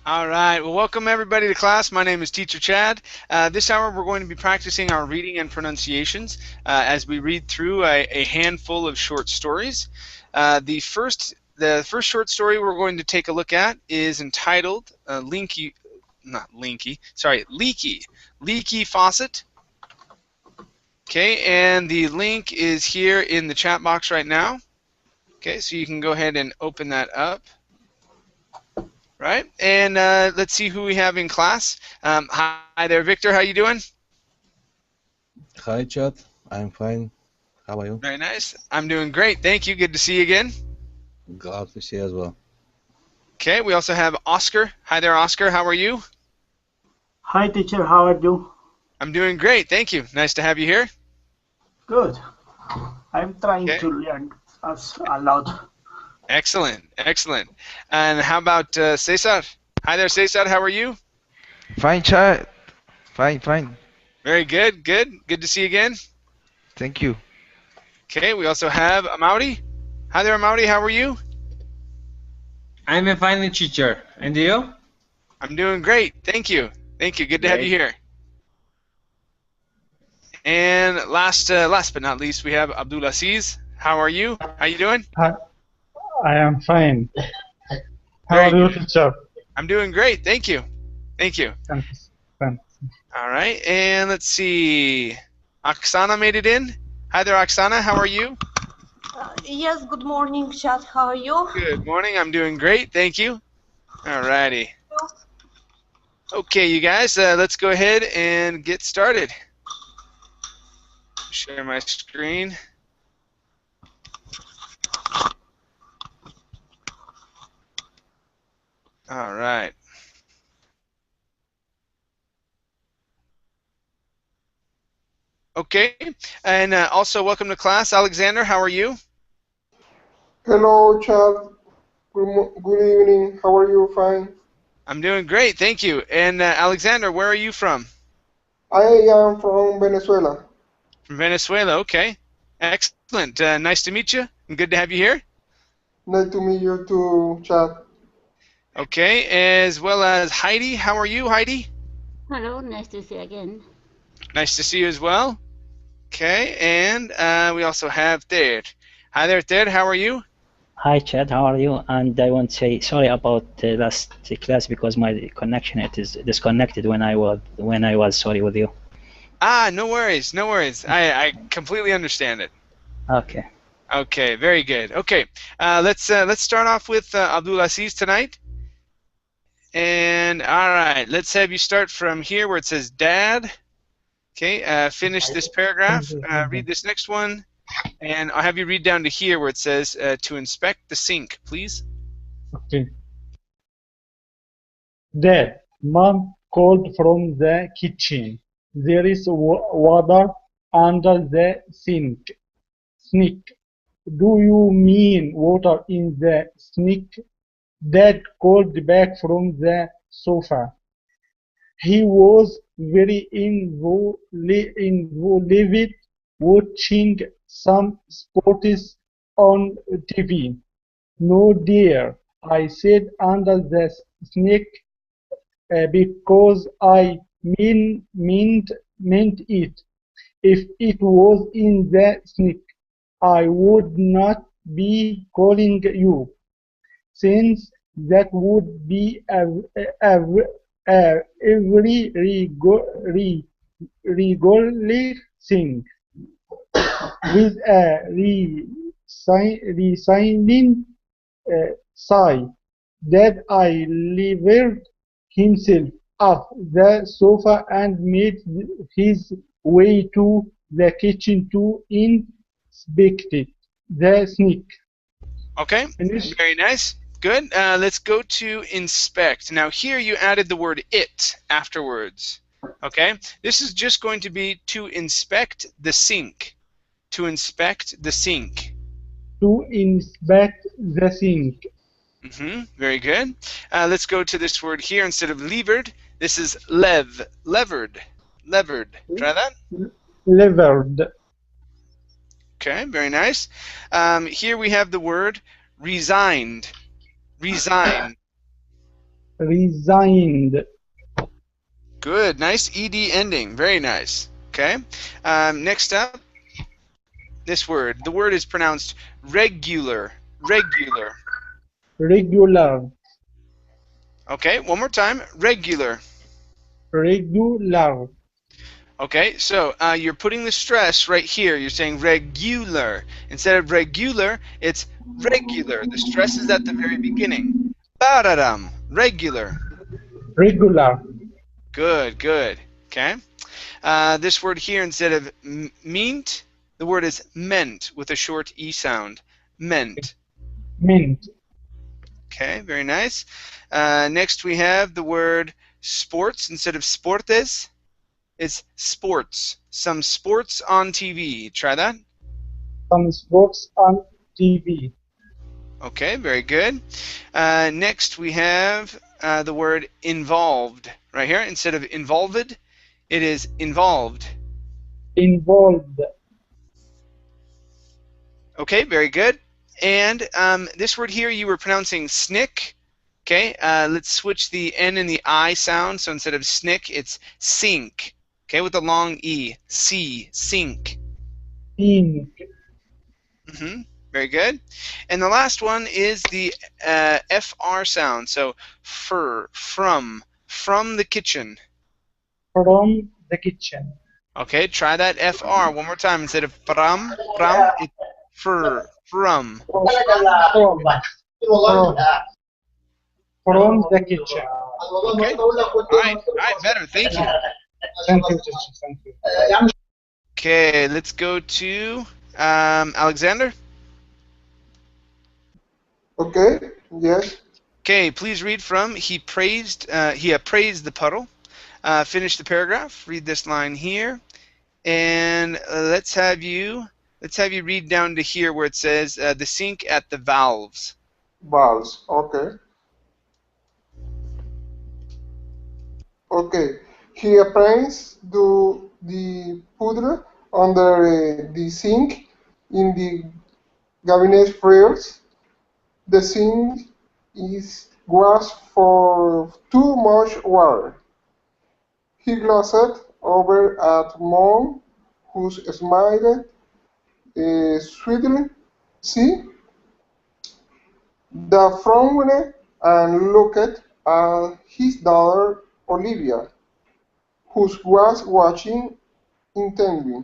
All right. Well, welcome everybody to class. My name is Teacher Chad. This hour we're going to be practicing our reading and pronunciations as we read through a handful of short stories. The first short story we're going to take a look at is entitled Leaky Faucet. Okay, and the link is here in the chat box right now. Okay, so you can go ahead and open that up. Right, and let's see who we have in class. Hi there, Victor. How you doing? Hi, Chad. I'm fine. How are you? Very nice. I'm doing great. Thank you. Good to see you again. Glad to see you as well. Okay, we also have Oscar. Hi there, Oscar. How are you? Hi, teacher. How are you? I'm doing great. Thank you. Nice to have you here. Good. I'm trying to learn as aloud. Excellent. Excellent. And how about Cesar? Hi there, Cesar. How are you? Fine, Chad. Fine. Very good. Good. Good to see you again. Thank you. Okay, we also have Amaury. Hi there, Amaury. How are you? I'm a fine teacher. And you? I'm doing great. Thank you. Thank you. Good to have you here. And last but not least, we have Abdulaziz. How are you? How you doing? Hi, I am fine. How Very are you, good. teacher? I'm doing great. Thank you. Thank you. Thanks. All right, and let's see. Oksana made it in. Hi there, Oksana. How are you? Yes, good morning, Chad. How are you? Good morning. I'm doing great. Thank you. All righty. Okay, you guys, let's go ahead and get started. Share my screen. All right. Okay, and also welcome to class. Alexander, how are you? Hello, Chad. Good evening. How are you? Fine. I'm doing great, thank you. And Alexander, where are you from? I am from Venezuela. From Venezuela, okay. Excellent. Nice to meet you, and good to have you here. Nice to meet you too, Chad. Okay, as well as Heidi. How are you, Heidi? Hello, nice to see you again. Nice to see you as well. Okay, and we also have Ted. Hi there, Ted. How are you? Hi, Chad. How are you? And I want to say sorry about the last class because my connection is disconnected when I was sorry with you. Ah, no worries, no worries. I completely understand it. Okay. Okay, very good. Okay, let's start off with Abdulaziz tonight. And all right, let's have you start from here where it says Dad. Okay, finish this paragraph. Read this next one. And I'll have you read down to here where it says to inspect the sink, please. Okay. Dad, Mom called from the kitchen. There is water under the sink. Do you mean water in the sink? Dad called back from the sofa. He was very involved watching some sports on TV. No, dear, I said under the snake because I meant it. If it was in the snake, I would not be calling you, since that would be every regular thing with a resigning sigh that I levered himself off the sofa and made his way to the kitchen to inspect the snake. Okay, very nice. Good. Let's go to inspect. Now here you added the word it afterwards. Okay, this is just going to be to inspect the sink. To inspect the sink. To inspect the sink. Very good. Let's go to this word here instead of levered. This is levered. Try that. Levered. Okay, very nice. Here we have the word resigned. Resign. Resigned. Good. Nice ed ending. Very nice. Okay. Next up, this word. The word is pronounced regular. Regular. Regular. Okay. One more time. Regular. Regular. Okay, so you're putting the stress right here. You're saying regular. Instead of regular, it's regular. The stress is at the very beginning. Bararam. Regular. Regular. Good, good. Okay. This word here, instead of meant, the word is meant with a short E sound. Meant. Mint. Okay, very nice. Next we have the word sports. Instead of sportes, it's sports. Some sports on TV. Try that. Some sports on TV. Okay, very good. Next we have the word involved. Right here, instead of involved, it is involved. Involved. Okay, very good. And this word here you were pronouncing snick. Okay, let's switch the N and the I sound. So instead of snick, it's sink. Okay, with a long E. C, sink. Ink. Very good. And the last one is the FR sound. So from the kitchen. From the kitchen. Okay, try that FR one more time. Instead of from, it's from. From the kitchen. Okay. All right, better. Thank you. Thank you, teacher. Thank you. Okay, let's go to Alexander. Okay, yes. Okay, please read from he appraised the puddle. Finish the paragraph. Read this line here, and let's have you read down to here where it says the sink at the valves. Valves, okay. Okay, he appraised the puddle under the sink in the cabinet first. The sink was for too much water. He glanced over at Mom, who smiled sweetly. See, the frowned and looked at his daughter Olivia, who was watching intently.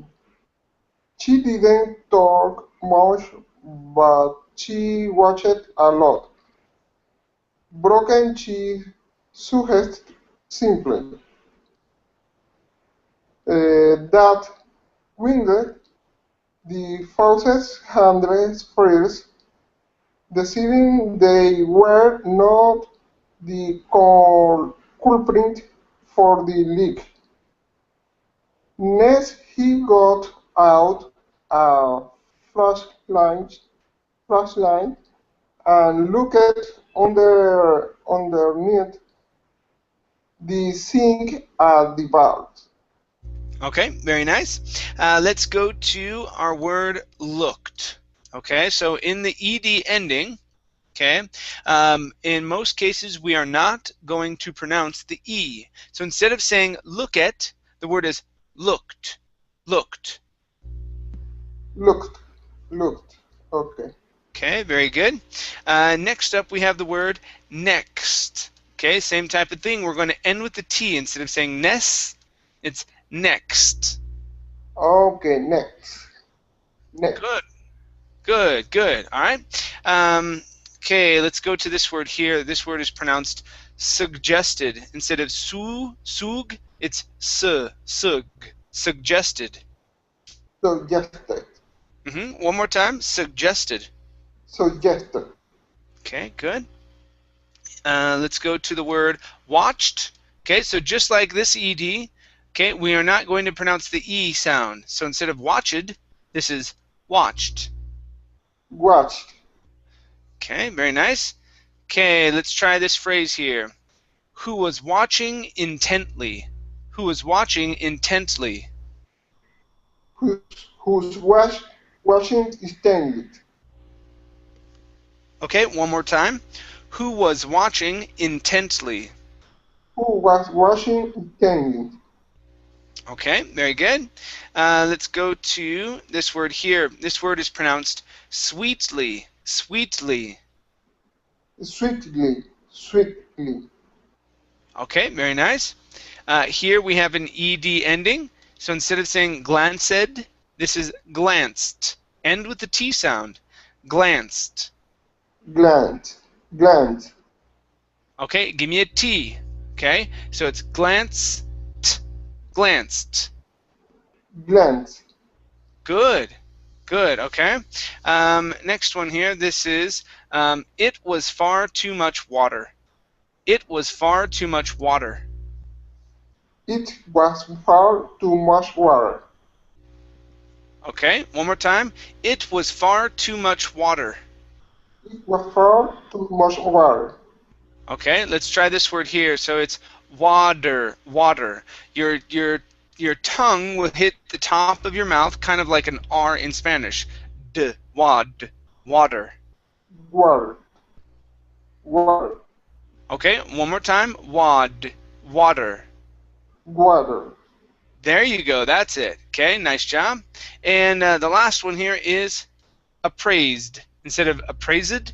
She didn't talk much, but she watched a lot. Broken she suggested simply that winged the faucets handles first, deciding they were not the culprit for the leak. Next, he got out a flashlight and looked underneath the sink at the valve. Okay, very nice. Let's go to our word looked. Okay, so in the ed ending, okay, in most cases we are not going to pronounce the E. So instead of saying look at, the word is looked. Looked. Looked. Okay. Okay, very good. Next up we have the word next. Okay, same type of thing. We're going to end with the T. Instead of saying ness, it's next. Okay, next. Good. All right. Okay, let's go to this word here. This word is pronounced suggested. Instead of sug, it's sug. Suggested. Suggested. One more time. Suggested. Suggested. Okay, good. Let's go to the word watched. Okay, so just like this ed, okay, we are not going to pronounce the E sound. So instead of watched, this is watched. Watched. Okay, very nice. Okay, let's try this phrase here. Who was watching intently? Who was watching intently? Who's watching intently? Okay, one more time. Who was watching intently? Who was watching intently? Okay, very good. Let's go to this word here. This word is pronounced sweetly. Sweetly. Sweetly. Sweetly. Okay, very nice. Here we have an ed ending. So instead of saying glanced, this is glanced. End with the T sound. Glanced. Glance. Glance. Okay, give me a T. Okay, so it's glanced. Glanced. Glance. Good. Good, okay. Next one here, this is, it was far too much water. It was far too much water. It was far too much water. Okay, one more time. It was far too much water. It was far too much water. Okay, let's try this word here. So it's water, water. Your tongue will hit the top of your mouth, kind of like an R in Spanish. Wad, water. Water. Water. Okay, one more time. Wad, water. Water. There you go. That's it. Okay, nice job. And the last one here is appraised. Instead of appraised,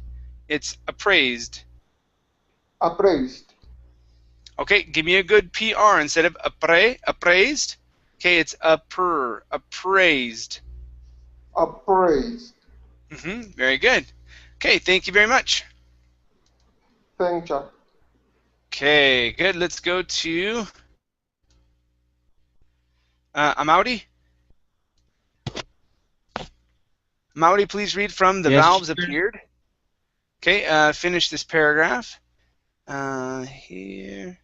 it's appraised. Appraised. Okay, give me a good PR instead of appraised. Okay, it's appraised. Appraised. Very good. Okay, thank you very much. Thank you. Okay, good. Let's go to Amaudi. Amaudi, please read from the Yes, valves teacher. appeared. Okay, finish this paragraph. Here.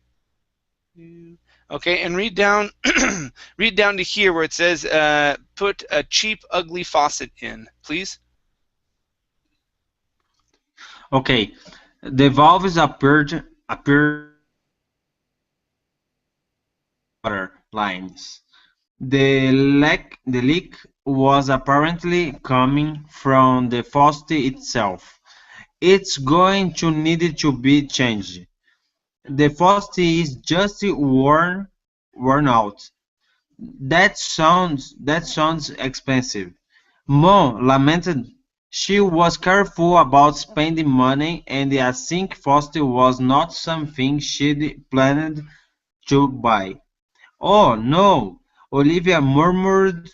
Okay, and read down read down to here where it says put a cheap, ugly faucet in, please. Okay. The valves appeared water lines. The leak was apparently coming from the faucet itself. It's going to need to be changed. The faucet is just worn out. That sounds expensive. Mom lamented. She was careful about spending money, and a sink faucet was not something she'd planned to buy. Oh no! Olivia murmured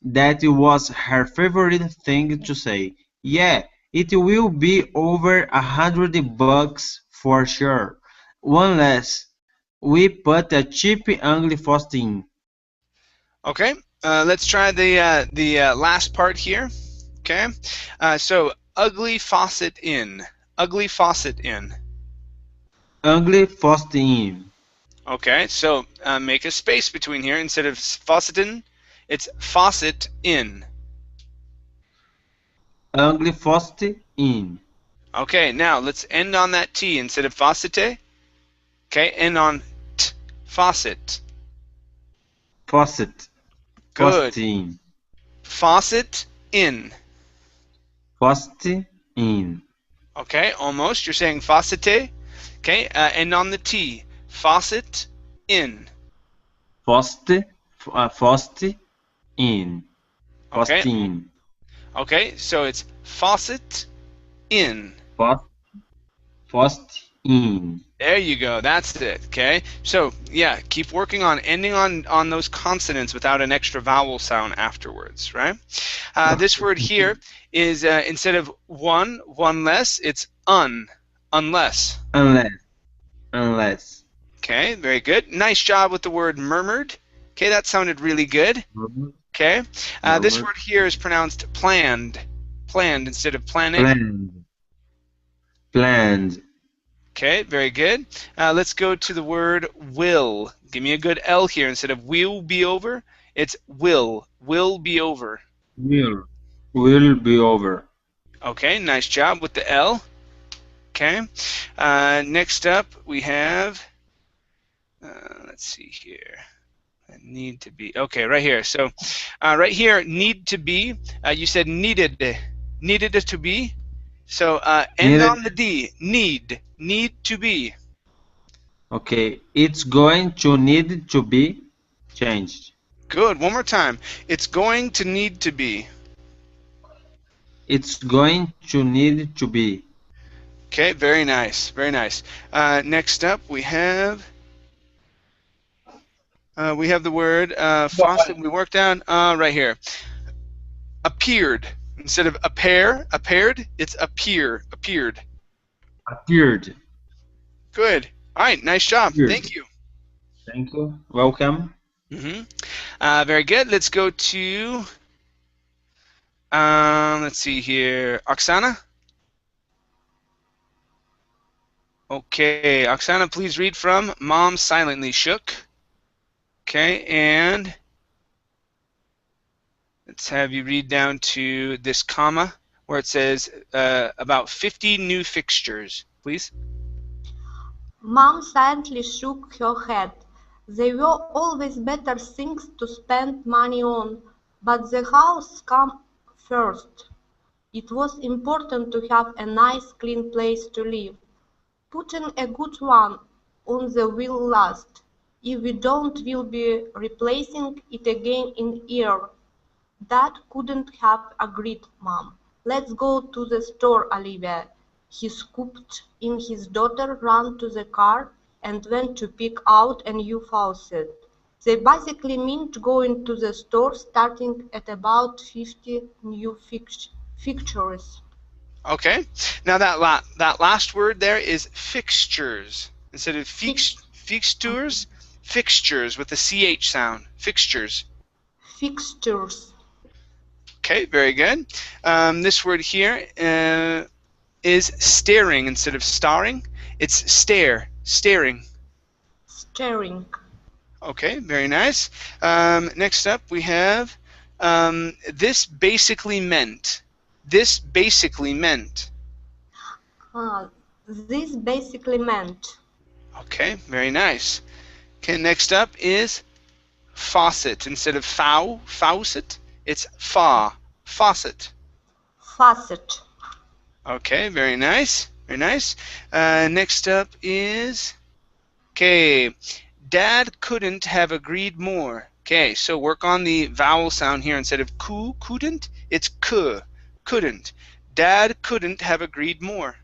that it was her favorite thing to say. Yeah, it will be over $100 for sure. One less. We put a cheap ugly faucet in. Okay, let's try the last part here. Okay, so ugly faucet in. Ugly faucet in. Ugly faucet in. Okay, so make a space between here. Instead of faucet in, it's faucet in. Ugly faucet in. Okay, now let's end on that T instead of faucete. Okay, end on T. Faucet. Faucet. Good. Faucet in. Faucet in. Faucet in. Okay, almost. You're saying faucete. Okay, end on the T. Faucet in. Faucet. Faucet in. Faucet Okay. in. Okay, so it's faucet in. Faucet in. There you go. That's it. Okay. So yeah, keep working on ending on those consonants without an extra vowel sound afterwards, right? This word here is instead of one less, it's unless. Unless. Okay, very good. Nice job with the word murmured. Okay, that sounded really good. Okay, this word here is pronounced planned. Planned instead of planning. Planned. Okay, very good. Let's go to the word will. Give me a good L here. Instead of will be over, it's will. Will be over. Will be over. Okay, nice job with the L. Okay. Next up, we have, let's see here. Need to be. Okay, right here. So right here, need to be, you said needed. needed it to be. So end Needed. on the D. Need to be. Okay, it's going to need to be changed. Good. One more time. It's going to need to be. It's going to need to be. Okay, very nice, very nice. Next up, we have the word faucet. We worked down right here. Appeared instead of appeared. It's appeared. Appeared. Good. All right, nice job. Appeared. Thank you. Thank you. Welcome. Very good. Let's go to let's see here, Oksana. Okay, Oksana, please read from Mom Silently Shook. Okay, and let's have you read down to this comma where it says about 50 new fixtures, please. Mom silently shook her head. There were always better things to spend money on, but the house came first. It was important to have a nice clean place to live. Putting a good one on the will last. If we don't, we'll be replacing it again in a year. Dad couldn't have agreed, Mom. Let's go to the store, Olivia. He scooped in his daughter, ran to the car, and went to pick out a new faucet. They basically meant going to the store starting at about 50 new fixtures. Okay. Now that last word there is fixtures. Instead of fixtures, fixtures with the CH sound. Fixtures. Fixtures. Okay, very good. This word here is staring instead of starring. It's staring. Staring. Okay, very nice. Next up, we have this basically meant. This basically meant. This basically meant. Okay, very nice. Okay, next up is faucet. Instead of faucet, it's faucet. Faucet. Okay, very nice, very nice. Next up is, okay, Dad couldn't have agreed more. Okay, so work on the vowel sound here. Instead of couldn't, it's couldn't. Dad couldn't have agreed more.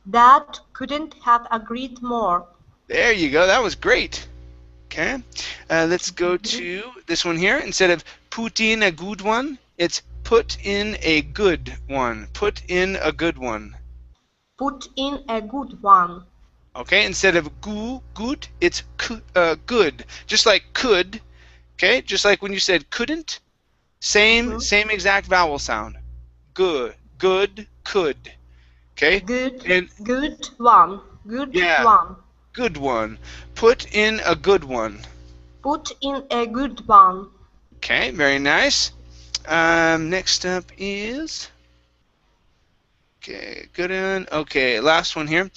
Dad couldn't have agreed more. There you go, that was great. Okay, let's go to this one here. Instead of put in a good one, it's put in a good one. Put in a good one. Put in a good one. Okay, instead of good, it's good. Just like could. Okay, just like when you said couldn't. Same exact vowel sound. Good, could. Okay. Good. And good one. Good one. Good one. Put in a good one. Put in a good one. Okay, very nice. Next up is, okay, good one. Okay, last one here.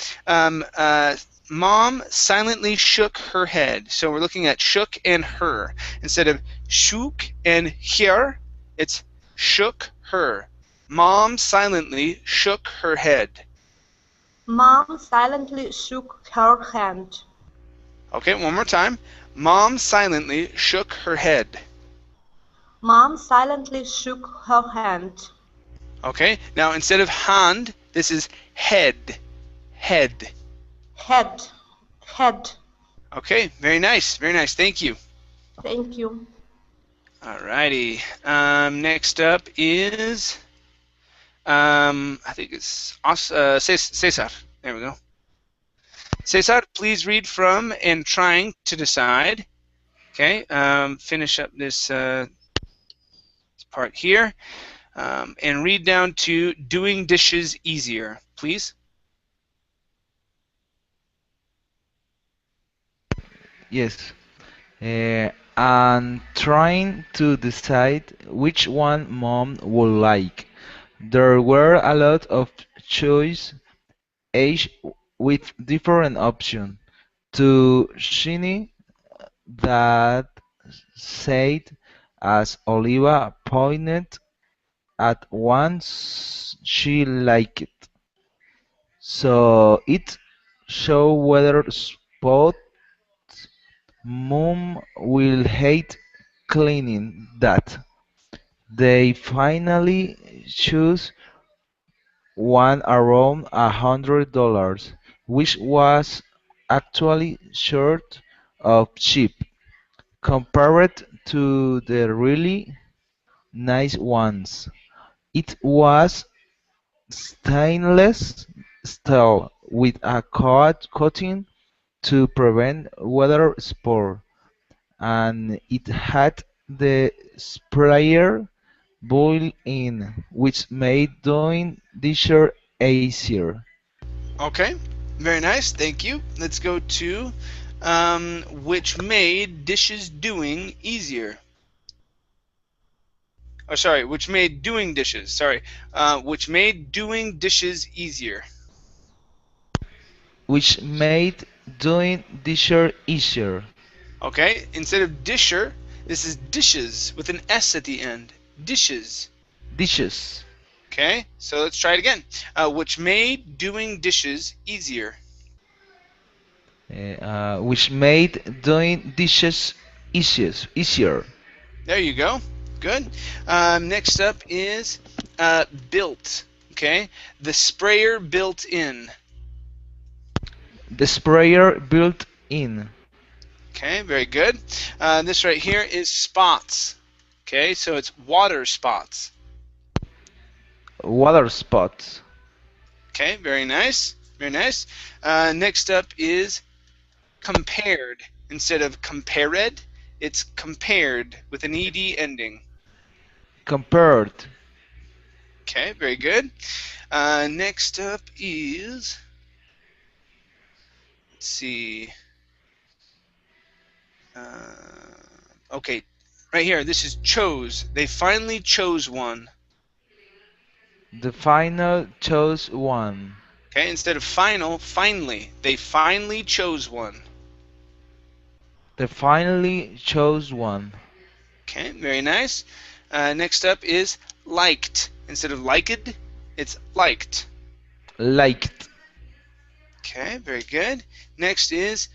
Mom silently shook her head. So we're looking at shook and her. Instead of shook and here, it's shook her. Mom silently shook her head. Mom silently shook her hand. Okay, one more time. Mom silently shook her head. Mom silently shook her hand. Okay, now instead of hand, this is head. Head. Head. Head. Okay, very nice. Very nice. Thank you. Thank you. Alrighty. Next up is, I think it's Cesar. There we go. Cesar, please read from and trying to decide. Okay, finish up this part here. And read down to doing dishes easier, please. Yes. And trying to decide which one mom would like. There were a lot of choice, each with different options. To Shinny, that said, as Oliva pointed At once she liked it. So it show whether Spot Mom will hate cleaning that. They finally choose one around $100, which was actually short of cheap compared to the really nice ones. It was stainless steel with a coating to prevent water spore, and it had the sprayer built-in, which made doing dishes easier. Okay, very nice. Thank you. Let's go to which made dishes doing easier. Oh, sorry, which made doing dishes. Sorry, which made doing dishes easier. Which made doing dishes easier. Okay, instead of disher, this is dishes with an S at the end. Dishes. Dishes. Okay, so let's try it again. Which made doing dishes easier. Which made doing dishes easier. There you go. Good. Next up is built. Okay, the sprayer built in. The sprayer built in. Okay, very good. This right here is spots. Okay, so it's water spots. Water spots. Okay, very nice. Very nice. Next up is compared. Instead of compared, it's compared with an ed ending. Compared. Okay, very good. Next up is, let's see. Okay, right here. This is chose. They finally chose one. The final chose one. Okay, instead of final, finally. They finally chose one. They finally chose one. Okay, very nice. Next up is liked. Instead of liked, it's liked. Liked. Okay, very good. Next is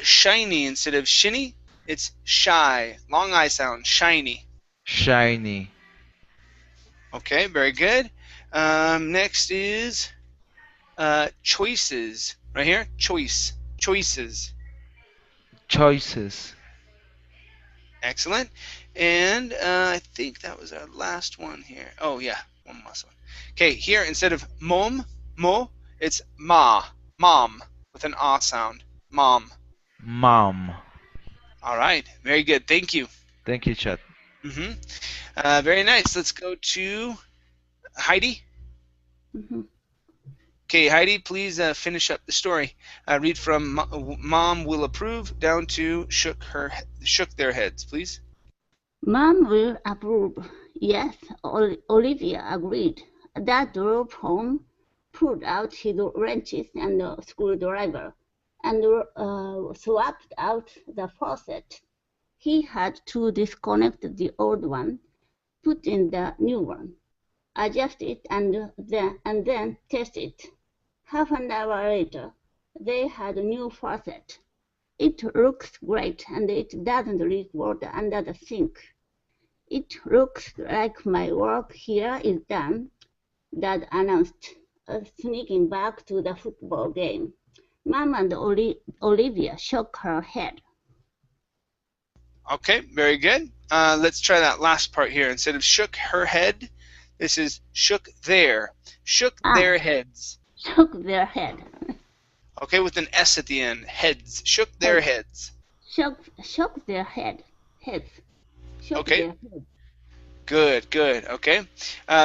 shiny. Instead of shinny, it's shy. Long I sound, shiny. Shiny. Okay, very good. Next is choices. Right here, choice. Choices. Choices. Excellent. And I think that was our last one here. Oh, yeah, one last one. Okay, here instead of mom, mo, it's ma, mom, with an ah sound. Mom. Mom. All right, very good. Thank you. Thank you, Chad. Very nice. Let's go to Heidi. Okay, Heidi, please finish up the story. Read from Mom will approve down to shook their heads, please. Mom will approve. Yes, Olivia agreed. Dad drove home, pulled out his wrenches and a screwdriver, and swapped out the faucet. He had to disconnect the old one, put in the new one, adjust it, and then test it. Half an hour later, they had a new faucet. It looks great, and it doesn't leak water under the sink. It looks like my work here is done, Dad announced, sneaking back to the football game. Mom and Olivia shook her head. Okay, very good. Let's try that last part here. Instead of shook her head, this is shook their. Shook their heads. Shook their head. Okay, with an S at the end. Heads. Shook their heads. Shook their head. Heads. Shook Okay. their heads. Good, good. Okay.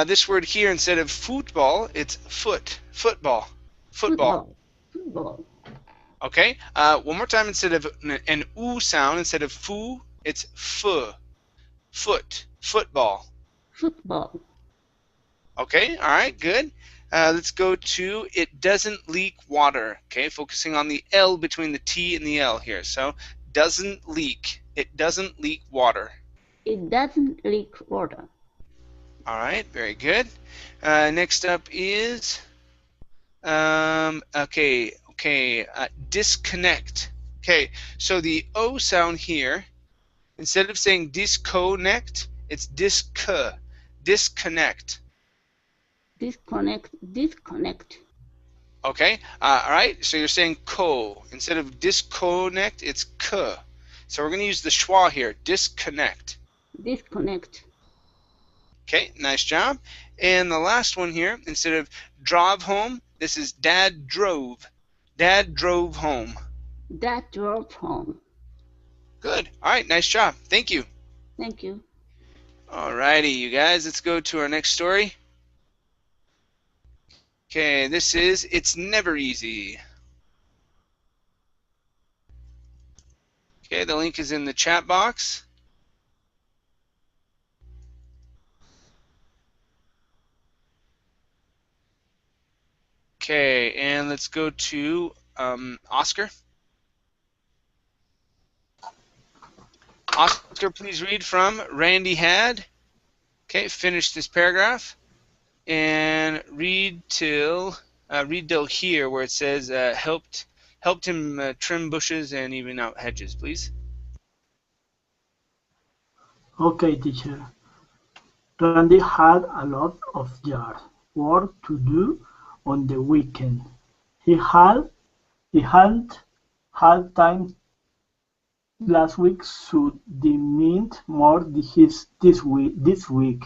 This word here, instead of football, it's foot. Football. Football. Football. Okay. One more time. Instead of an oo sound, instead of foo, it's f. Foot. Football. Football. Okay. All right. Good. Let's go to it doesn't leak water. Okay. Focusing on the L between the T and the L here. So doesn't leak. It doesn't leak water. It doesn't leak water. All right, very good. Next up is disconnect. Okay, so the O sound here, instead of saying disconnect, it's disconnect. Disconnect. Okay, all right, so you're saying ko. Instead of disconnect, it's k. So we're going to use the schwa here, disconnect. Disconnect. Okay, nice job. And the last one here, instead of drove home, this is dad drove. Dad drove home. Dad drove home. Good. All right, nice job. Thank you. Thank you. All righty, you guys, let's go to our next story. Okay, this is It's Never Easy. Okay, the link is in the chat box. Okay, and let's go to Oscar. Oscar, please read from Randy had. Okay, finish this paragraph and read till here where it says helped him trim bushes and even out hedges, please. Okay, teacher. Randy had a lot of yard work to do on the weekend. He hadn't had time last week, so they meant more this week.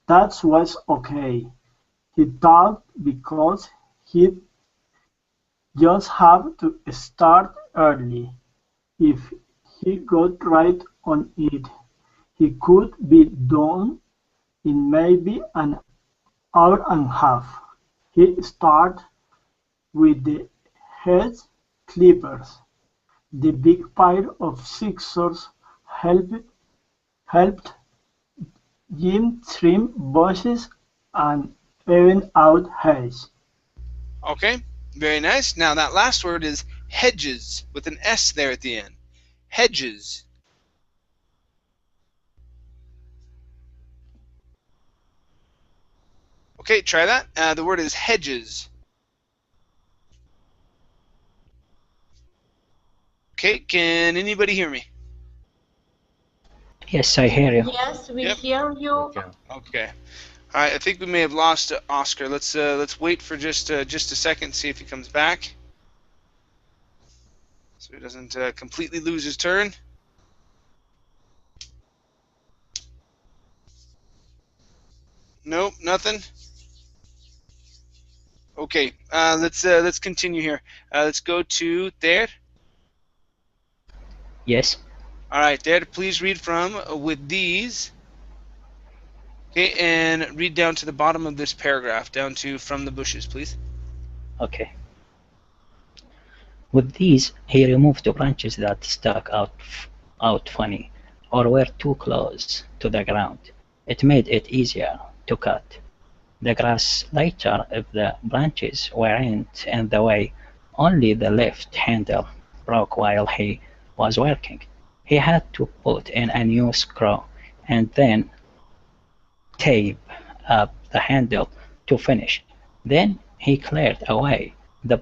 That was okay, he thought, because he'd just have to start early. If he got right on it, he could be done in maybe an hour and a half. He started with the hedge clippers. The big pile of scissors helped Jim trim bushes and even out hedges. Okay, very nice. Now that last word is hedges with an S there at the end. Hedges. Okay, try that. The word is hedges. Okay, can anybody hear me? Yes, I hear you. Yes, we Yep. hear you. Okay. Okay. All right, I think we may have lost Oscar. Let's wait for just a second, see if he comes back, so he doesn't completely lose his turn. Nope, nothing. Okay, let's continue here. Let's go to Ter. Yes. All right, Ter, please read from with these. Okay, and read down to the bottom of this paragraph, down to from the bushes, please. Okay. With these, he removed the branches that stuck out funny or were too close to the ground. It made it easier to cut the grass later if the branches weren't in the way. Only the left handle broke while he was working. He had to put in a new screw and then tape up the handle to finish. Then he cleared away the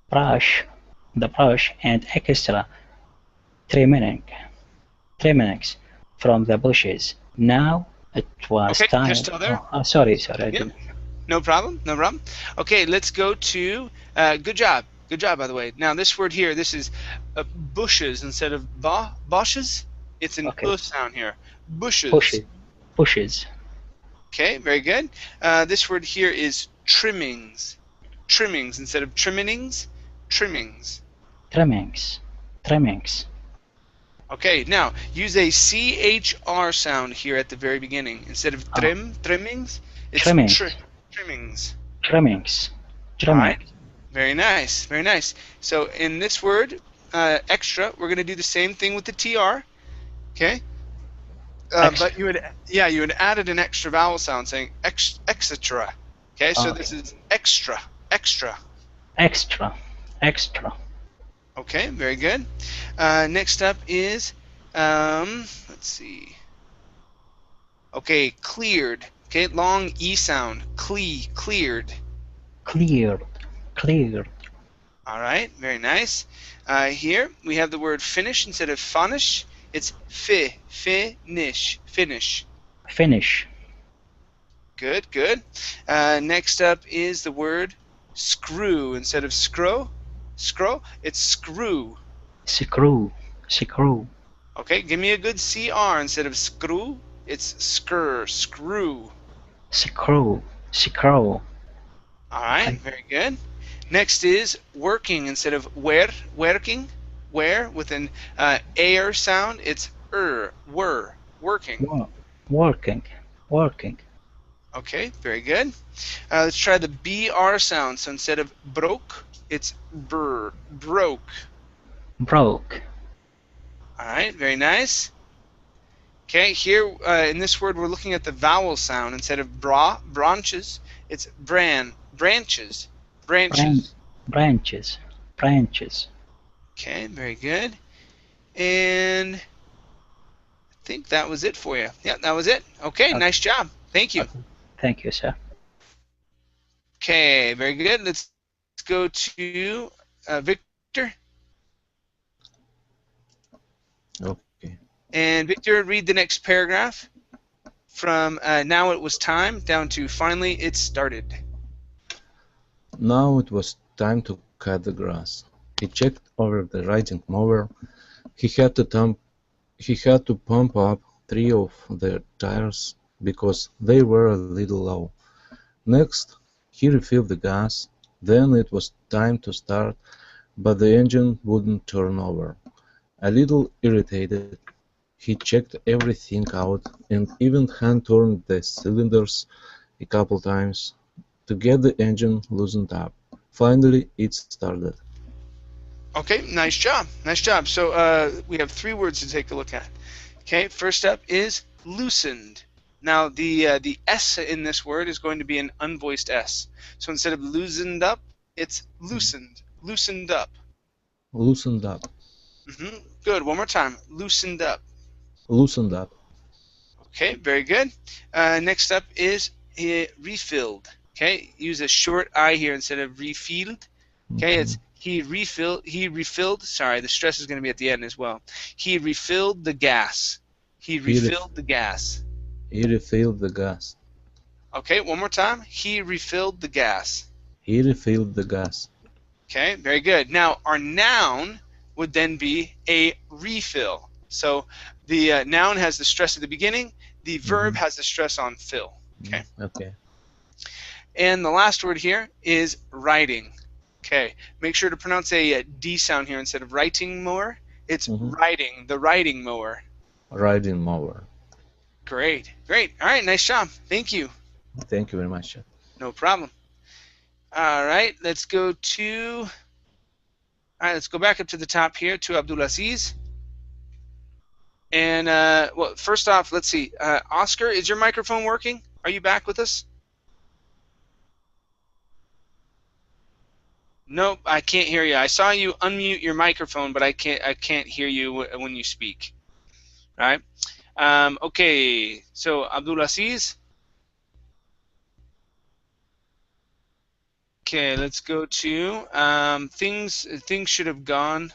brush and extra trimmings from the bushes. Now it was Okay, time. you're still there? Sorry, I Yep. didn't. No problem, no problem. Okay, let's go to, good job, by the way. Now this word here, this is bushes instead of bushes. It's an Okay. sound here. Bushes. Bushes. Okay, very good. This word here is trimmings. Trimmings instead of trimmings. Trimmings. Trimmings. Okay, now use a CHR sound here at the very beginning. Instead of trimmings, it's Trimmings. trimmings. All right. Very nice, very nice. So in this word, extra, we're going to do the same thing with the TR. Okay. But you had added an extra vowel sound saying etc. Okay, so this is extra. Okay, very good. Next up is, let's see. Okay, cleared. Okay, long E sound. Cleared. Cleared. Cleared. All right, very nice. Here we have the word finish instead of finish. It's finish. Finish. Good, good. Next up is the word screw instead of scroll. It's screw. Screw. Screw. Okay, give me a good CR instead of screw. It's screw. Screw. Screw. All right, very good. Next is working instead of working. Where with an air sound, it's working. Working. Working. Okay, very good. Let's try the BR sound. So instead of broke, it's broke. Broke. All right, very nice. Okay, here in this word we're looking at the vowel sound. Instead of branches, it's branches. Branches. Branches. Okay, very good. And I think that was it for you. Yeah, that was it. Okay, nice job. Thank you. Okay. Thank you, sir. Okay, very good. Let's go to Victor. Okay. And Victor, read the next paragraph from now it was time down to finally it started. Now it was time to cut the grass. He checked over the riding mower. He had to pump up 3 of the tires because they were a little low. Next, he refilled the gas. Then it was time to start, but the engine wouldn't turn over. A little irritated, he checked everything out and even hand-turned the cylinders a couple times to get the engine loosened up. Finally, it started. Okay, nice job. Nice job. So we have 3 words to take a look at. Okay, first up is loosened. Now the S in this word is going to be an unvoiced S. So instead of loosened up, it's loosened. Loosened up. Loosened up. Good. One more time. Loosened up. Loosened up. Okay, very good. Next up is refilled. Okay, use a short I here instead of refilled. Okay, it's he refilled. Sorry, the stress is going to be at the end as well. He refilled the gas. He refilled the gas. He refilled the gas. Okay, one more time. He refilled the gas. He refilled the gas. Okay, very good. Now, our noun would then be a refill. So the noun has the stress at the beginning. The verb has the stress on fill. Okay. Okay. And the last word here is writing. Okay. Make sure to pronounce a D sound here instead of writing mower. It's writing, the writing mower. Riding mower. Great. Great. All right. Nice job. Thank you. Thank you very much. No problem. All right. Let's go back up to the top here to Abdulaziz. And well, first off, let's see. Oscar, is your microphone working? Are you back with us? Nope, I can't hear you. I saw you unmute your microphone, but I can't hear you when you speak. All right. Okay. So Abdulaziz. Okay, let's go to things should have gone.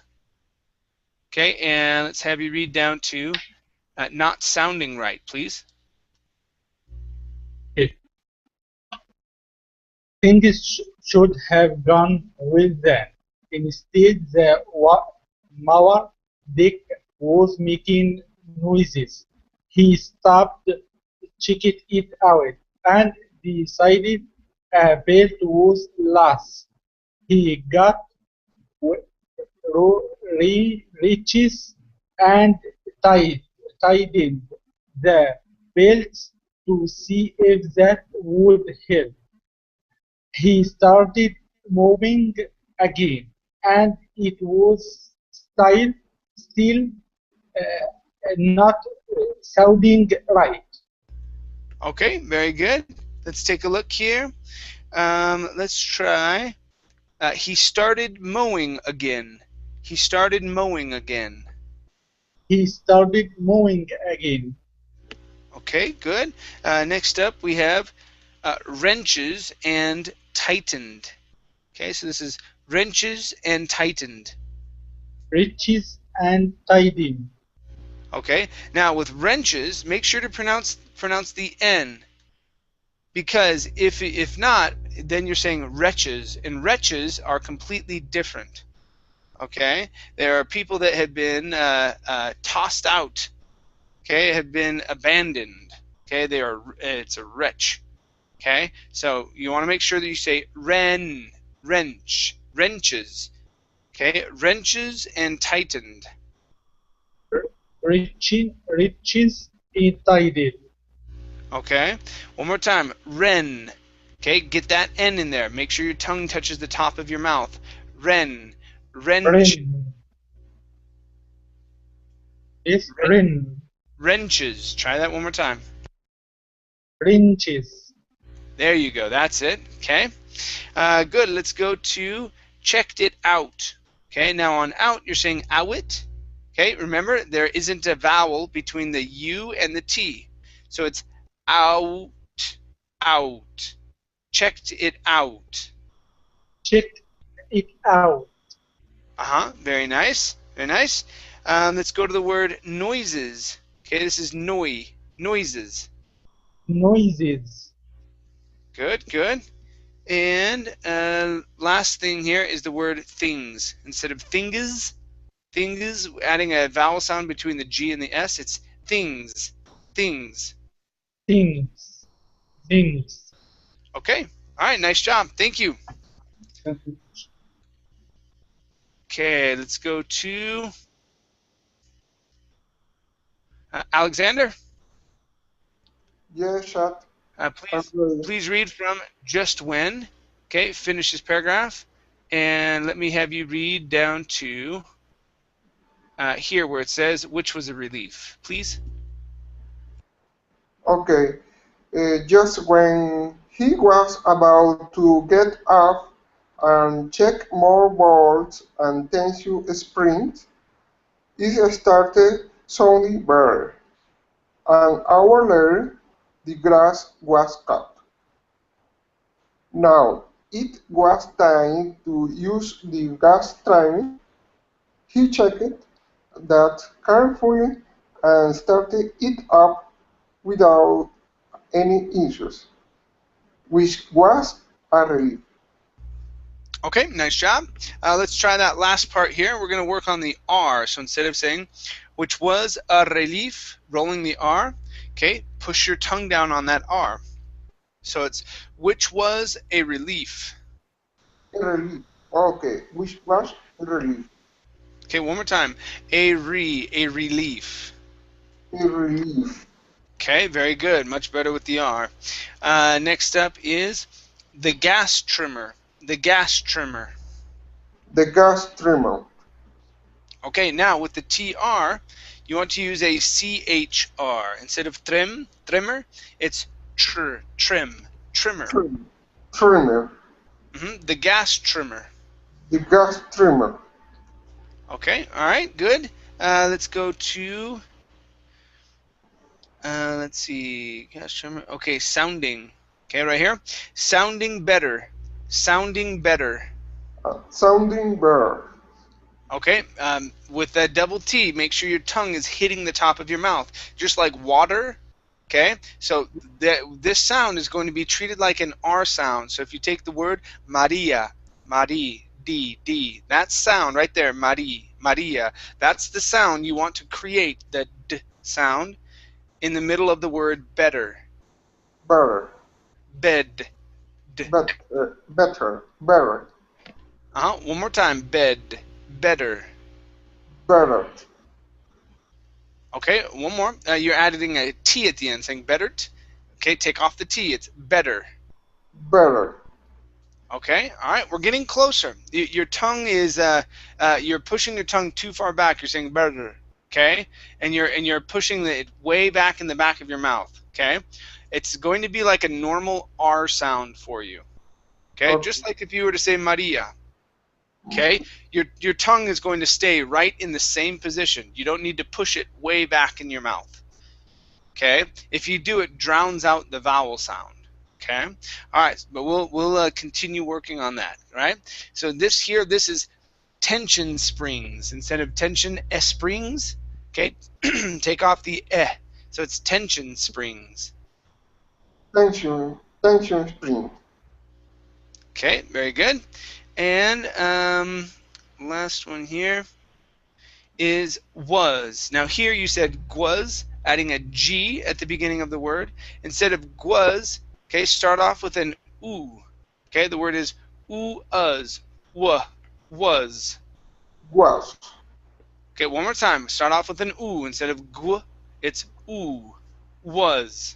Okay, and let's have you read down to not sounding right, please. Things should have gone well then. Instead, the mower deck was making noises. He stopped, checked it out, and decided a belt was loose. He got reaches and tightened the belts to see if that would help. He started moving again, and it was still not sounding right. Okay, very good. Let's take a look here. Let's try. He started mowing again. He started mowing again. He started mowing again. Okay, good. Next up we have wrenches and tightened. Okay, so this is wrenches and tightened. Riches and tidying. Okay, now with wrenches, make sure to pronounce the N, because if not, then you're saying wretches, and wretches are completely different. Okay, there are people that have been tossed out. Okay, have been abandoned. Okay, it's a wretch. Okay, so you want to make sure that you say wrench, wrenches. Okay, wrenches and tightened. Riches and tidied. Okay, one more time, ren. Okay, get that N in there. Make sure your tongue touches the top of your mouth. Ren, wrench, Ren. Yes, ren. wrenches. Try that one more time. Wrenches. There you go. That's it. Okay. Good. Let's go to checked it out. Okay. Now on out, you're saying out. Okay. Remember, there isn't a vowel between the U and the T, so it's out, out. Checked it out. Checked it out. Very nice. Very nice. Let's go to the word noises. Okay. This is noises. Noises. Good. Good. And last thing here is the word things. Instead of thinges, adding a vowel sound between the G and the S, it's things, things. Things. Things. Okay. All right. Nice job. Thank you. Okay. Let's go to Alexander. Yes, chat. Please read from just when. Okay. Finish this paragraph, and let me have you read down to here where it says which was a relief, please. Okay. Just when he was about to get up and check more balls and tensue sprint, it started sounding better. An hour later, the grass was cut. Now it was time to use the gas trimmer. He checked that carefully and started it up without any issues, which was a relief. Okay, nice job. Let's try that last part here. We're going to work on the R. So instead of saying, which was a relief, rolling the R, okay, push your tongue down on that R. So it's, which was a relief. A relief. Okay, which was a relief. Okay, one more time. A relief. A relief. Okay, very good. Much better with the R. Next up is the gas trimmer. The gas trimmer. The gas trimmer. Okay, now with the TR, you want to use a CHR. Instead of trimmer, it's trimmer. Trimmer. The gas trimmer. The gas trimmer. Okay, all right, good. Let's go to, let's see, gas trimmer. Okay, sounding. Okay, right here. Sounding better. Sounding better. Sounding better. Okay, with that double T, make sure your tongue is hitting the top of your mouth, just like water. Okay, so this sound is going to be treated like an R sound. So if you take the word Maria, Marie, D, that sound right there, Maria, that's the sound you want to create, the D sound, in the middle of the word better. Better. Bed. Better. Better. One more time, bed. Better. Better. Okay, one more. You're adding a T at the end, saying better. Okay, take off the T. It's better. Better. Okay, all right, we're getting closer. Your tongue is, you're pushing your tongue too far back. You're saying better. Okay, and you're pushing it way back in the back of your mouth. Okay, it's going to be like a normal R sound for you. Okay, just like if you were to say Maria. Okay, your tongue is going to stay right in the same position. You don't need to push it way back in your mouth. Okay, if you do, it drowns out the vowel sound. Okay, all right, but we'll continue working on that. Right. So this is tension springs instead of tension springs. Okay, take off the so it's tension springs. Tension spring. Okay, very good. And last one here is was. Now here you said gwas, adding a G at the beginning of the word. Instead of gwas, okay, start off with an oo. Okay, the word is oo-uz, was. Was. Okay, one more time. Start off with an oo. Instead of gw, it's oo, was.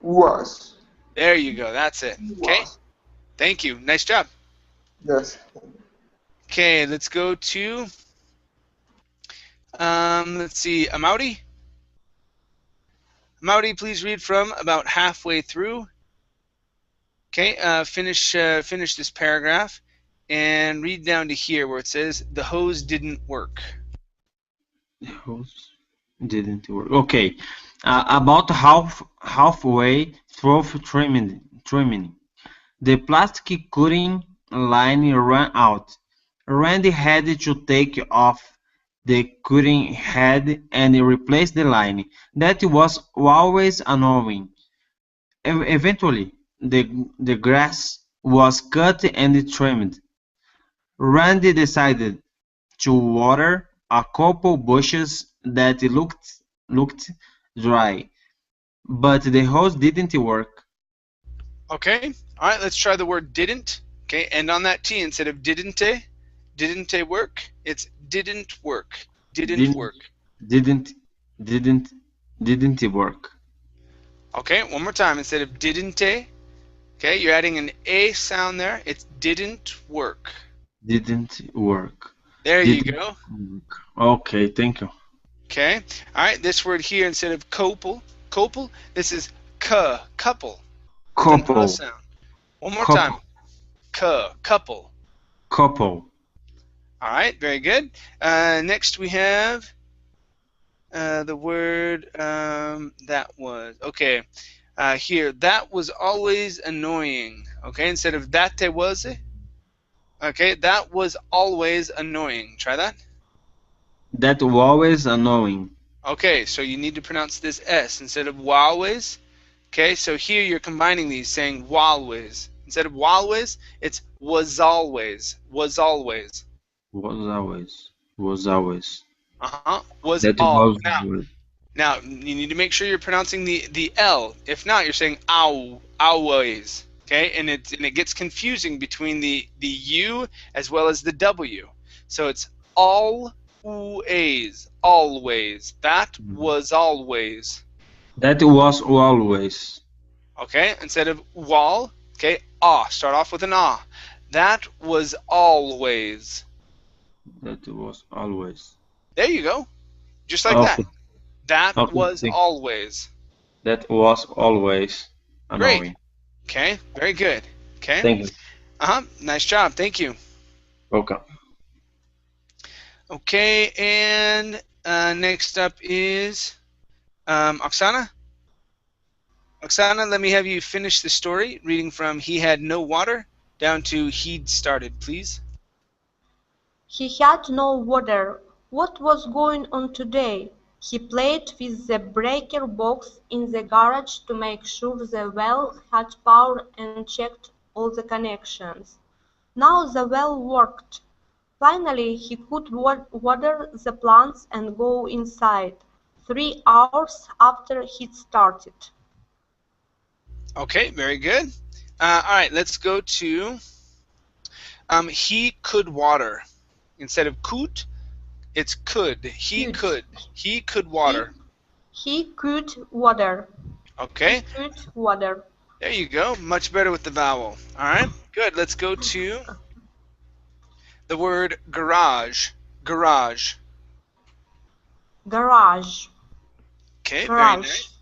Was. There you go, that's it. Okay, Was. thank you. Nice job. Yes. Okay, let's go to, let's see, Amauti. Amauti, please read from about halfway through. Okay, finish this paragraph and read down to here where it says the hose didn't work. The hose didn't work. Okay, about halfway through trimming, the plastic cutting line ran out. Randy had to take off the cutting head and replace the line. That was always annoying. Eventually, the grass was cut and trimmed. Randy decided to water a couple bushes that looked dry, but the hose didn't work. Okay, all right, let's try the word didn't. Okay, end on that T instead of didn't. Didn't work? It's didn't work. Didn't Didn't work. didn't didn't didn't work. Okay, one more time. Instead of didn't, okay, you're adding an A sound there. It's didn't work. Didn't work. There you Didn't go. work. Okay, thank you. Okay, all right, this word here instead of couple, this is couple. With an Couple. sound. One more time. Couple. Couple. All right, very good. Next we have the word that was. Okay, here, that was always annoying. Okay, instead of that te was. Okay, that was always annoying. Try that. That was always annoying. Okay, so you need to pronounce this S instead of always. Okay, so here you're combining these, saying walways. Instead of walways, it's was always. Was always. Was always. Was always. Was That all. was always. Now you need to make sure you're pronouncing the L. If not, you're saying ow, always. Okay, and it gets confusing between the U as well as the W. So it's always. Always. That was always. That was always. Okay, instead of wall, okay, ah. Start off with an ah. That was always. That was always. There you go. Just like Okay. that. That Okay, was always. That was always annoying. Great. Okay, very good. Okay. Thank you. Nice job. Thank you. Welcome. Okay, and next up is Oksana. Oksana, let me have you finish the story, reading from he had no water down to he'd started, please. He had no water. What was going on today? He played with the breaker box in the garage to make sure the well had power and checked all the connections. Now the well worked. Finally he could water the plants and go inside, 3 hours after he'd started. Okay, very good. All right, let's go to he could water. Instead of could, it's could. He could. He could water. He could water. Okay. He could water. There you go. Much better with the vowel. All right, good. Let's go to the word garage. Garage. Garage. Okay, Garage. very nice.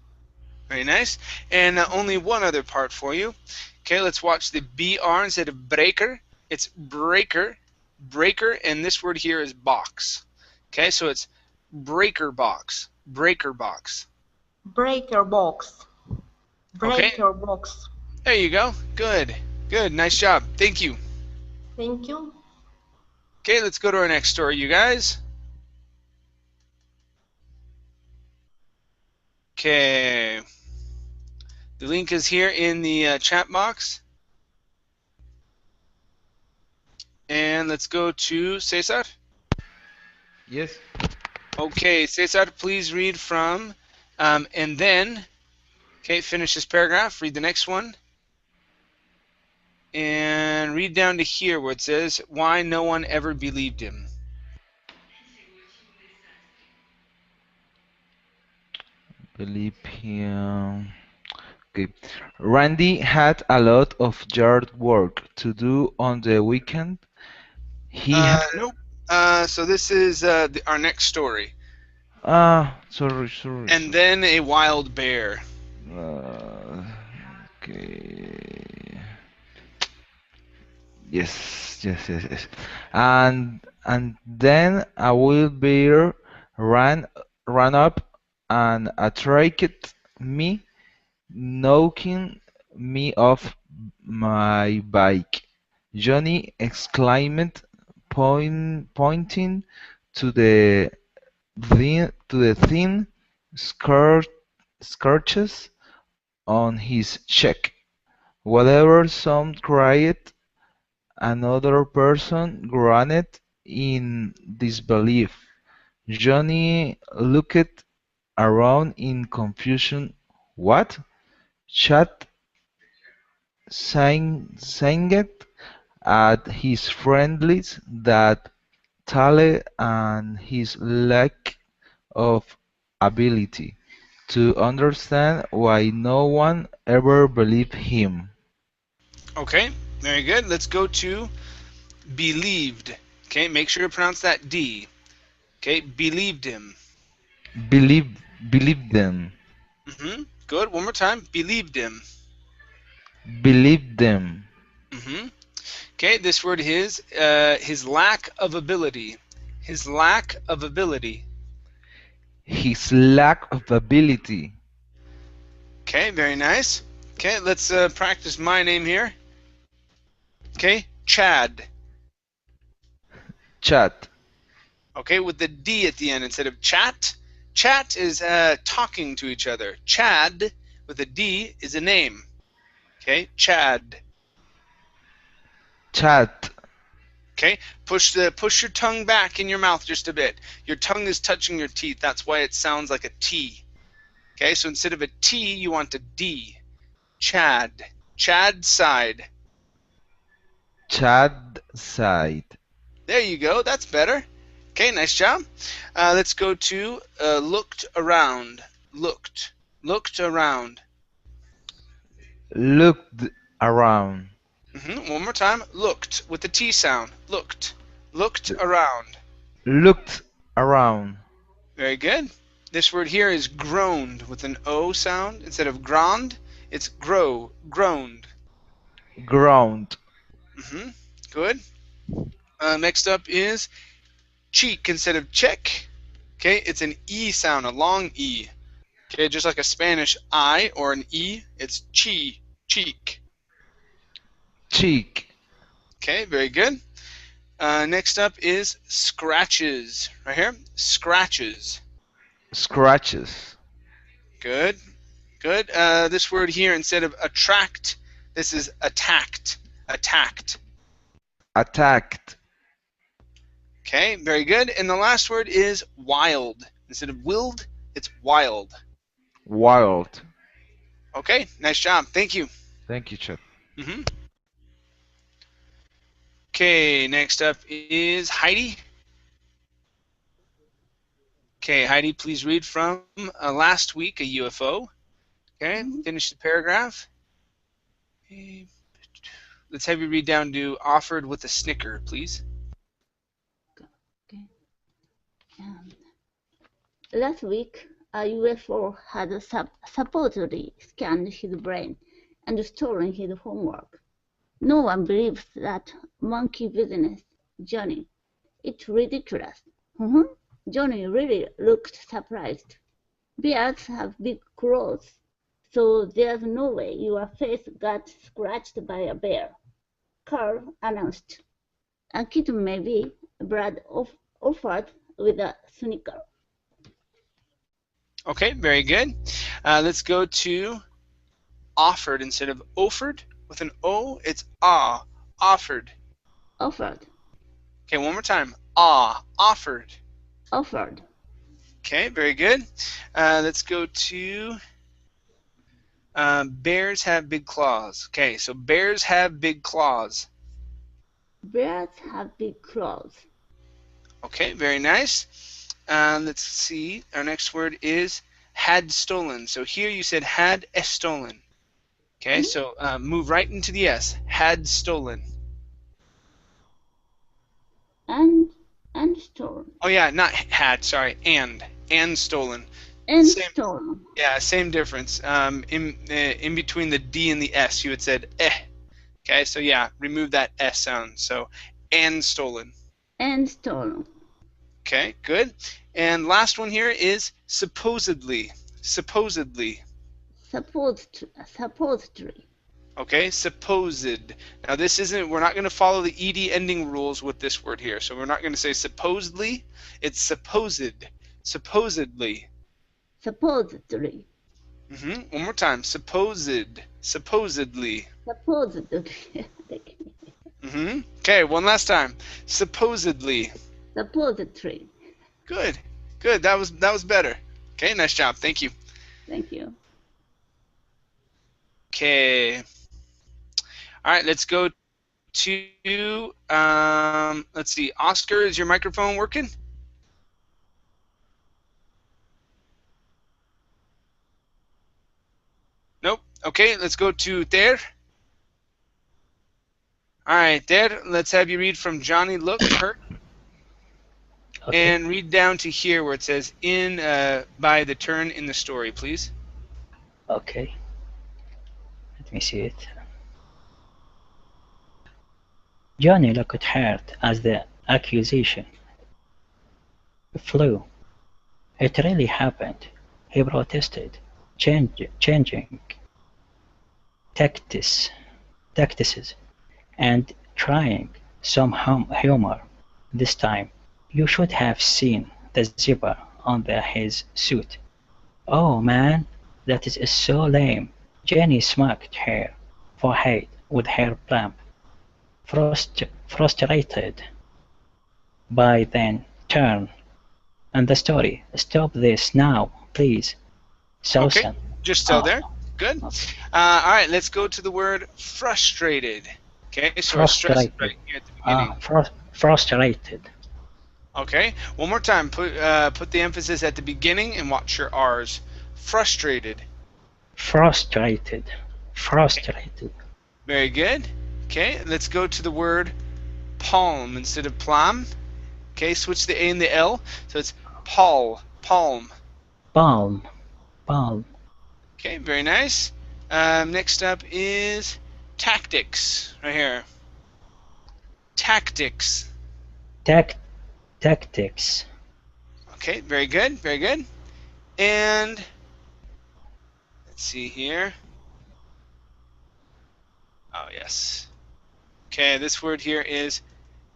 Very nice. And only one other part for you. Okay, let's watch the BR instead of breaker. It's breaker. Breaker, and this word here is box. Okay, so it's breaker box. Breaker box. Breaker box. Okay, Breaker box. there you go. Good. Good. Nice job. Thank you. Thank you. Okay, let's go to our next story, you guys. Okay. The link is here in the chat box. And let's go to Cesar. Yes. Okay, Cesar, please read from and then, okay, finish this paragraph, read the next one, and read down to here where it says, why no one ever believed him. Believe him. Okay. Randy had a lot of yard work to do on the weekend. He had. Nope. So this is our next story. Sorry. And then a wild bear. Okay. Yes. And then a wild bear ran up and attacked me, knocking me off my bike. Johnny exclaimed, pointing to the thin scratches on his cheek. Whatever some cried, another person groaned in disbelief. Johnny looked around in confusion. What? Chad sang it at his friendlies that talent and his lack of ability to understand why no one ever believed him. Okay, very good. Let's go to believed. Okay, make sure to pronounce that D. Okay, believed him. Believe, believe them, Good. One more time. Believed him. believe them. Okay, this word is his lack of ability. His lack of ability. His lack of ability. Okay, very nice. Okay, let's practice my name here. Okay, Chad. Chat, Okay, with the D at the end instead of chat. Chat is talking to each other. Chad with a D is a name. Okay, Chad. chat, Okay, push your tongue back in your mouth just a bit. Your tongue is touching your teeth. That's why it sounds like a T. Okay, so instead of a T, you want a D. Chad. Chad side. Chad side. There you go. That's better. Okay, nice job. Let's go to looked around. Looked. Looked around. Looked around. One more time. Looked with the T sound. Looked. Looked around. Looked around. Very good. This word here is groaned with an O sound. Instead of ground, it's groaned. Ground. Good. Next up is cheek instead of check. Okay, it's an E sound, a long E. Okay, just like a Spanish I or an E, it's chi, cheek. Cheek. Okay, very good. Next up is scratches. Right here, scratches. Scratches. Good. Good. This word here, instead of attract, this is attacked. Attacked. Attacked. Okay, very good. And the last word is wild. Instead of willed, it's wild. Wild. Okay, nice job. Thank you. Thank you, Chad. Okay, next up is Heidi. Okay, Heidi, please read from last week, a UFO. Okay, finish the paragraph. Okay. Let's have you read down to offered with a snicker, please. Okay. Last week, a UFO had supposedly scanned his brain and stolen his homework. No one believes that monkey business, Johnny. It's ridiculous. Johnny really looked surprised. Bears have big claws, so there's no way your face got scratched by a bear, Carl announced. A kitten maybe, Brad offered with a snicker. Okay, very good. Let's go to offered instead of offered. With an O, it's offered. Offered. Okay, one more time. Offered. Offered. Okay, very good. Let's go to bears have big claws. Okay, so bears have big claws. Bears have big claws. Okay, very nice. Let's see. Our next word is had stolen. So here you said had stolen. Okay, so move right into the S. Had stolen. And stolen. Oh yeah, not had. Sorry, and stolen. And Same, stolen. yeah, same difference. In between the D and the S, you had said eh. Okay, so yeah, remove that S sound. So and stolen. And stolen. Okay, good. And last one here is supposedly. Supposedly. Supposedly. Okay, supposed. Now this isn't, we're not going to follow the ed ending rules with this word here. So we're not going to say supposedly, it's supposed. Supposedly. Supposedly. One more time. Supposed. Supposedly. Supposedly. Okay, one last time. Supposedly. Supposedly. Good. Good. That was better. Okay, nice job. Thank you. Thank you. Okay. All right, let's go to let's see. Oscar, is your microphone working? Nope. Okay, let's go to Ter. All right, Ter, let's have you read from Johnny Looked Hurt. Okay. And read down to here where it says in by the turn in the story, please. Okay. Let me see it. Johnny looked hurt as the accusation flew. It really happened. He protested, changing tactics, and trying some humor. This time, you should have seen the zipper on his suit. Oh man, that is so lame. Jenny smacked her forehead with her palm, frustrated by then turn and the story. Stop this now, please. Susan. Okay, just still there. Good. Okay. All right, let's go to the word frustrated. Okay, so our stress is right here at the beginning. Frustrated. Okay, one more time. Put the emphasis at the beginning and watch your R's. Frustrated. Frustrated. Frustrated. Very good. Okay, let's go to the word palm instead of plum. Okay, switch the A and the L. So it's palm. Palm. Palm. Okay, very nice. Next up is tactics, right here. Tactics. Tactics. Okay, very good, very good. And let's see here. Oh, yes. Okay, this word here is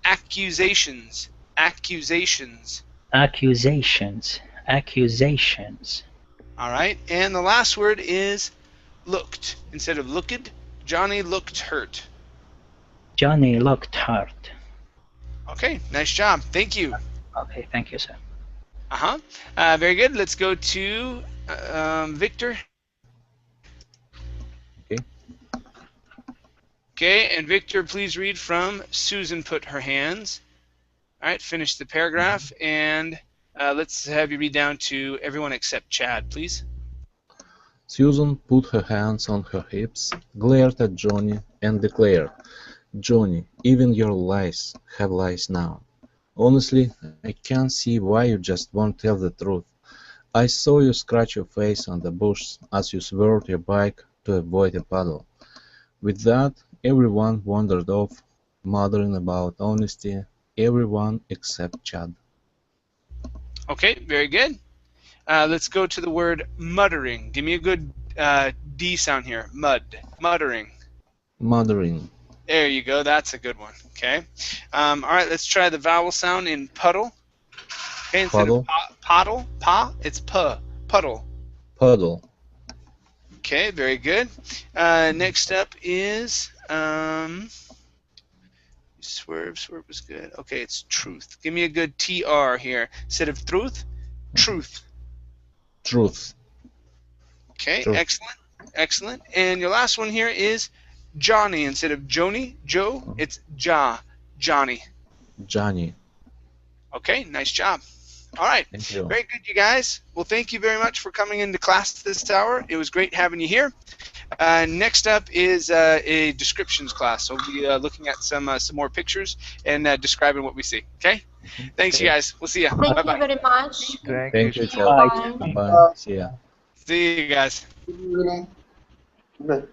accusations. Accusations. Accusations. Accusations. All right, and the last word is looked. Instead of looked, Johnny looked hurt. Johnny looked hurt. Okay, nice job. Thank you. Okay, thank you, sir. Very good. Let's go to Victor. Okay. Okay, and Victor, please read from Susan put her hands. All right, finish the paragraph, and let's have you read down to everyone except Chad, please. Susan put her hands on her hips, glared at Johnny, and declared, "Johnny, even your lies have lies now. Honestly, I can't see why you just won't tell the truth. I saw you scratch your face on the bush as you swerved your bike to avoid a puddle." With that, everyone wandered off, muttering about honesty, everyone except Chad. Okay, very good. Let's go to the word muttering. Give me a good D sound here. Muttering. Muttering. There you go. That's a good one. Okay. All right. Let's try the vowel sound in puddle. Okay. Instead Puddle. of it's puddle. Puddle. Okay. Very good. Next up is swerve was good. Okay. It's truth. Give me a good TR here. Instead of truth, truth. Truth. Okay. Truth. Excellent. Excellent. And your last one here is Johnny. Instead of Johnny, Joe, it's Johnny. Johnny. Okay, nice job. All right, Thank you. very good, you guys. Well, thank you very much for coming into class this hour. It was great having you here. Next up is a descriptions class. So we'll be looking at some more pictures and describing what we see. Okay? Thanks, you guys. We'll see you. Thank Bye-bye. you very much. Thank you, Bye. Bye. See ya. See you guys. Good evening. Good night.